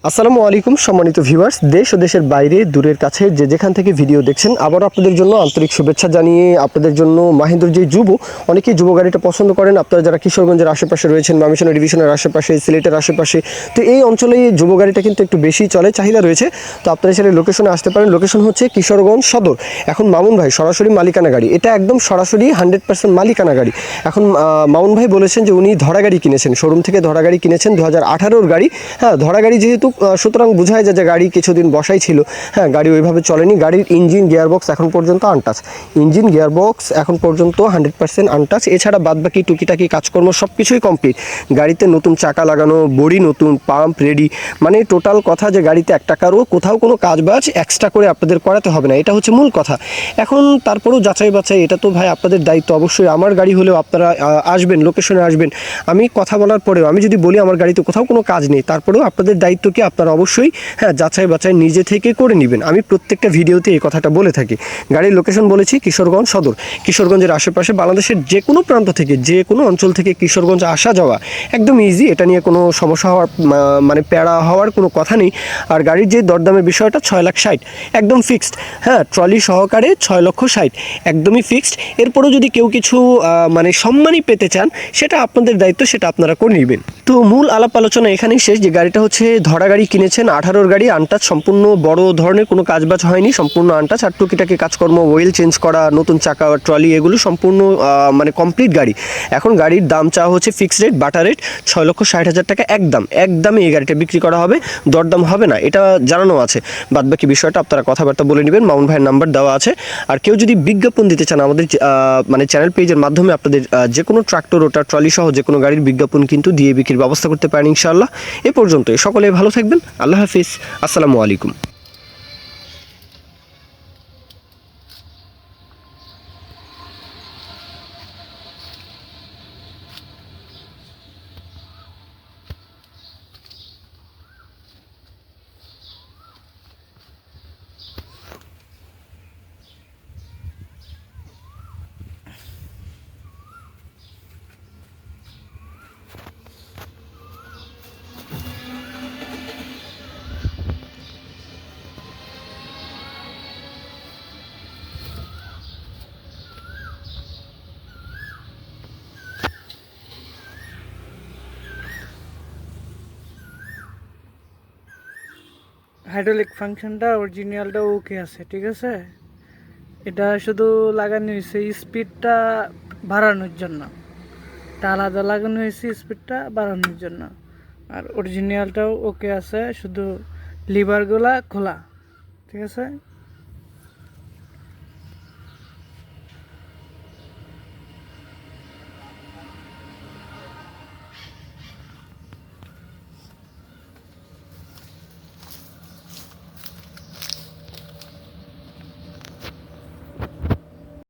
আসসালামু আলাইকুম সম্মানিত ভিউয়ার্স, দেশ ও দেশের বাইরে দূরের কাছে যে যেখান থেকে ভিডিও দেখছেন, আবার আপনাদের জন্য আন্তরিক শুভেচ্ছা জানিয়ে আপনাদের জন্য মাহিন্দ্র যে যুব, অনেকেই যুব গাড়িটা পছন্দ করেন। আপনারা যারা কিশোরগঞ্জের আশেপাশে রয়েছেন, ময়মনসিংহ ডিভিশনের আশেপাশে, সিলেটের আশেপাশে, তো এই অঞ্চলে যুব গাড়িটা কিন্তু একটু বেশি চলে, চাহিদা রয়েছে। তো আপনারা সেটা লোকেশনে আসতে পারেন। লোকেশন হচ্ছে কিশোরগঞ্জ সদর। এখন মামুন ভাই সরাসরি মালিকানা গাড়ি, এটা একদম সরাসরি 100% মালিকানা গাড়ি। এখন মামুন ভাই বলেছেন যে উনি ধরা গাড়ি কিনেছেন, শোরুম থেকে ধরা গাড়ি কিনেছেন 2018-র গাড়ি। হ্যাঁ, ধরা গাড়ি যেহেতু সুতরাং বোঝায় যে গাড়ি কিছুদিন বসাই ছিল। হ্যাঁ, গাড়ি ওইভাবে চলেনি। গাড়ির ইঞ্জিন গিয়ারবক্স এখন পর্যন্ত আনটাচ, ইঞ্জিন গিয়ারবক্স এখন পর্যন্ত 100% আনটাচ। এছাড়া বাদবাকি টুকিটাকি কাজকর্ম সব কিছুই কমপ্লিট। গাড়িতে নতুন চাকা লাগানো, বডি নতুন, পাম্প রেডি, মানে টোটাল কথা যে গাড়িতে 1 টাকারও কোথাও কোনো কাজবাজ এক্সট্রা করে আপনাদের করাতে হবে না, এটা হচ্ছে মূল কথা। এখন তারপরেও যাচাই বাছাই, এটা তো ভাই আপনাদের দায়িত্ব। অবশ্যই আমার গাড়ি হলেও আপনারা আসবেন, লোকেশনে আসবেন। আমি কথা বলার পরেও আমি যদি বলি আমার গাড়িতে কোথাও কোনো কাজ নেই, তারপরেও আপনাদের দায়িত্ব কি আপনারা অবশ্যই যাচাই বাছাই নিজে থেকে করে নেবেন। আমি প্রত্যেকটা ভিডিওতে এই কথাটা বলে থাকি। গাড়ির লোকেশন বলেছি কিশোরগঞ্জ সদর। কিশোরগঞ্জের আশেপাশে বাংলাদেশের যে কোনো প্রান্ত থেকে, যে কোনো অঞ্চল থেকে কিশোরগঞ্জ আসা যাওয়া একদম ইজি। এটা নিয়ে কোনো সমস্যা হওয়ার মানে প্যারা হওয়ার কোনো কথা নেই। আর গাড়ির যে দরদামের বিষয়টা 6,60,000 একদম ফিক্সড। হ্যাঁ, ট্রলি সহকারে 6,60,000 একদমই ফিক্সড। এরপরেও যদি কেউ কিছু মানে সম্মানই পেতে চান, সেটা আপনাদের দায়িত্ব, সেটা আপনারা করে নেবেন। তো মূল আলাপ আলোচনা এখানেই শেষ। যে গাড়িটা হচ্ছে ধরা গাড়ি কিনেছেন, 18-র গাড়ি, আনটাচ, সম্পূর্ণ বড় ধরনের কোনো কাজবাজ হয়নি, সম্পূর্ণ আনটাচ। আর টুকিটাকি কাজকর্ম, ওয়েল চেঞ্জ করা, নতুন চাকা, ট্রলি, এগুলো সম্পূর্ণ মানে কমপ্লিট গাড়ি। এখন গাড়ির দাম চাওয়া হচ্ছে ফিক্সড রেট, বাটা রেট 6,60,000 টাকা একদম। একদমই এই গাড়িটা বিক্রি করা হবে, দরদাম হবে না, এটা জানানো আছে। বাদবাকি বিষয়টা আপনারা কথাবার্তা বলে নেবেন, মামুন ভাইয়ের নাম্বার দেওয়া আছে। আর কেউ যদি বিজ্ঞাপন দিতে চান আমাদের মানে চ্যানেল পেজের মাধ্যমে, আপনাদের যে কোনো ট্রাক্টর, ওটা ট্রলি সহ যে কোনো গাড়ির বিজ্ঞাপন কিন্তু দিয়ে বিক্রির ব্যবস্থা করতে পারেন ইনশাআল্লাহ। এ পর্যন্তই, সকলে ভালো থাকবেন। আল্লাহ হাফিজ, আসসালামু আলাইকুম। হাইড্রোলিক ফাংশনটা অরিজিনালটা ওকে আছে, ঠিক আছে। এটা শুধু লাগানো হয়েছে স্পিডটা বাড়ানোর জন্য, এটা আলাদা লাগানো হয়েছে স্পিডটা বাড়ানোর জন্য। আর অরিজিনালটাও ওকে আছে, শুধু লিভারগুলা খোলা, ঠিক আছে।